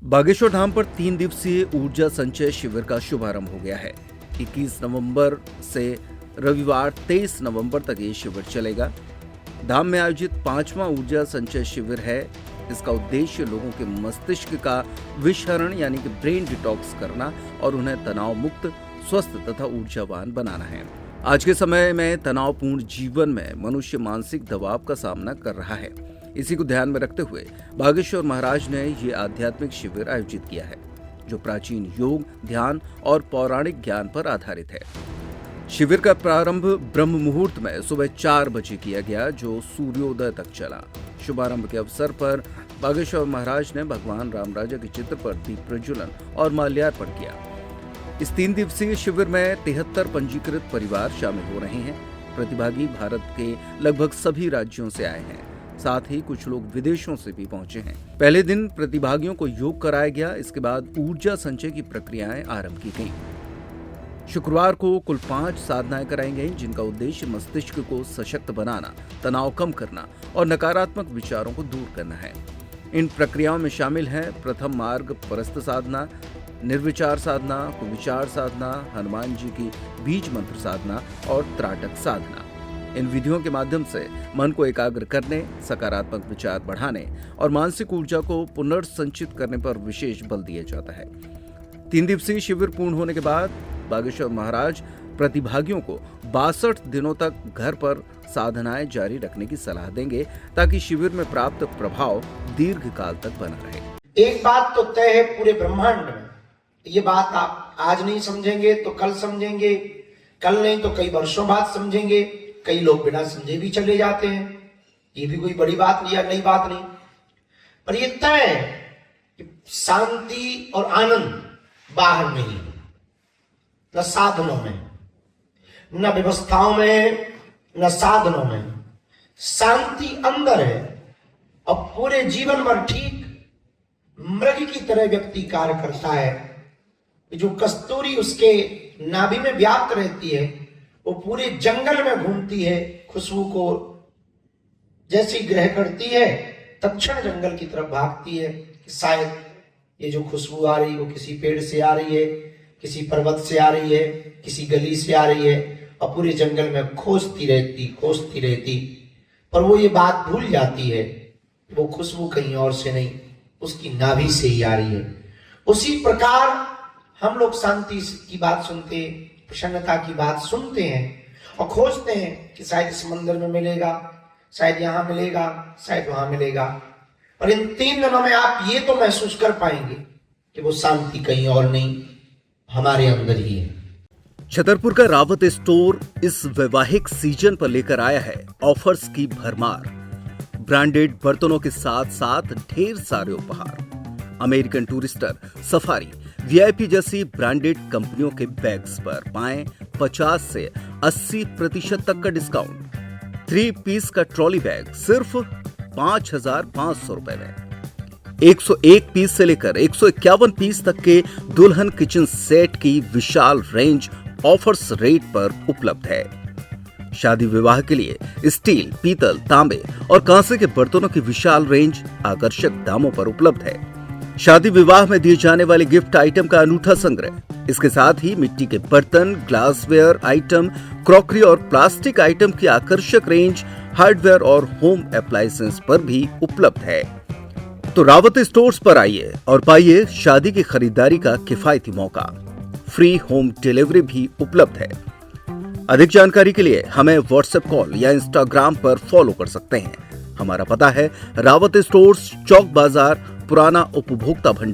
बागेश्वर धाम पर 3 दिवसीय ऊर्जा संचय शिविर का शुभारंभ हो गया है। 21 नवंबर से रविवार 23 नवंबर तक ये शिविर चलेगा। धाम में आयोजित 5वां ऊर्जा संचय शिविर है। इसका उद्देश्य लोगों के मस्तिष्क का विषहरण यानी कि ब्रेन डिटॉक्स करना और उन्हें तनाव मुक्त, स्वस्थ तथा ऊर्जावान बनाना है। आज के समय में तनावपूर्ण जीवन में मनुष्य मानसिक दबाव का सामना कर रहा है। इसी को ध्यान में रखते हुए बागेश्वर महाराज ने ये आध्यात्मिक शिविर आयोजित किया है, जो प्राचीन योग, ध्यान और पौराणिक ज्ञान पर आधारित है। शिविर का प्रारंभ ब्रह्म मुहूर्त में सुबह 4 बजे किया गया, जो सूर्योदय तक चला। शुभारंभ के अवसर पर बागेश्वर महाराज ने भगवान राम राजा के चित्र पर दीप प्रज्वलन और माल्यार्पण किया। इस 3 दिवसीय शिविर में 73 पंजीकृत परिवार शामिल हो रहे हैं। प्रतिभागी भारत के लगभग सभी राज्यों से आए हैं, साथ ही कुछ लोग विदेशों से भी पहुंचे हैं। पहले दिन प्रतिभागियों को योग कराया गया। इसके बाद ऊर्जा संचय की प्रक्रियाएं आरंभ की गईं। शुक्रवार को कुल 5 साधनाएं कराई गईं, जिनका उद्देश्य मस्तिष्क को सशक्त बनाना, तनाव कम करना और नकारात्मक विचारों को दूर करना है। इन प्रक्रियाओं में शामिल हैं प्रथम मार्ग परस्थ साधना, निर्विचार साधना, कुविचार साधना, हनुमान जी की बीज मंत्र साधना और त्राटक साधना। इन विधियों के माध्यम से मन को एकाग्र करने, सकारात्मक विचार बढ़ाने और मानसिक ऊर्जा को पुनर्संचित करने पर विशेष बल दिया जाता है। 3 दिवसीय शिविर पूर्ण होने के बाद बागेश्वर महाराज प्रतिभागियों को 62 दिनों तक घर पर साधनाएं जारी रखने की सलाह देंगे, ताकि शिविर में प्राप्त प्रभाव दीर्घ काल तक बना रहे। एक बात तो तय है पूरे ब्रह्मांड में, ये बात आप आज नहीं समझेंगे तो कल समझेंगे, कल नहीं तो कई वर्षों बाद समझेंगे। कई लोग बिना समझे भी चले जाते हैं, ये भी कोई बड़ी बात नहीं या नई बात नहीं। पर ये तय है कि शांति और आनंद बाहर नहीं, न साधनों में, न व्यवस्थाओं में, न साधनों में। शांति अंदर है और पूरे जीवन भर ठीक मृग की तरह व्यक्ति कार्य करता है। जो कस्तूरी उसके नाभि में व्याप्त रहती है, वो पूरे जंगल में घूमती है, खुशबू को जैसी ग्रह करती है, तत्क्षण जंगल की तरफ भागती है कि शायद ये जो खुशबू आ रही है वो किसी पेड़ से आ रही है, किसी पर्वत से आ रही है, किसी गली से आ रही है, और पूरे जंगल में खोजती रहती। पर वो ये बात भूल जाती है, वो खुशबू कहीं और से नहीं, उसकी नाभि से ही आ रही है। उसी प्रकार हम लोग शांति की बात सुनते हैं, प्रसन्नता की बात सुनते हैं और खोजते हैं कि शायद इस मंदिर में मिलेगा, शायद यहाँ मिलेगा, शायद वहां मिलेगा। पर इन 3 दिनों में आप ये तो महसूस कर पाएंगे कि वो शांति कहीं और नहीं, हमारे अंदर ही है। छतरपुर का रावत स्टोर इस वैवाहिक सीजन पर लेकर आया है ऑफर्स की भरमार। ब्रांडेड बर्तनों के साथ साथ ढेर सारे उपहार। अमेरिकन टूरिस्टर, सफारी, वीआईपी जैसी ब्रांडेड कंपनियों के बैग्स पर पाएं 50 से 80% तक का डिस्काउंट। 3 पीस का ट्रॉली बैग सिर्फ 5,500 रुपए में। 101 पीस से लेकर 151 पीस तक के दुल्हन किचन सेट की विशाल रेंज ऑफर्स रेट पर उपलब्ध है। शादी विवाह के लिए स्टील, पीतल, तांबे और कांसे के बर्तनों की विशाल रेंज आकर्षक दामों पर उपलब्ध है। शादी विवाह में दिए जाने वाले गिफ्ट आइटम का अनूठा संग्रह। इसके साथ ही मिट्टी के बर्तन, ग्लासवेयर आइटम, क्रॉकरी और प्लास्टिक आइटम की आकर्षक रेंज हार्डवेयर और होम अप्लायंसेस पर भी उपलब्ध है। तो रावत स्टोर्स पर आइए और पाइए शादी की खरीदारी का किफायती मौका। फ्री होम डिलीवरी भी उपलब्ध है। अधिक जानकारी के लिए हमें व्हाट्सएप कॉल या इंस्टाग्राम पर फॉलो कर सकते हैं। हमारा पता है रावत स्टोर्स, चौक बाजार, पुराना उपभोक्ता भंडार।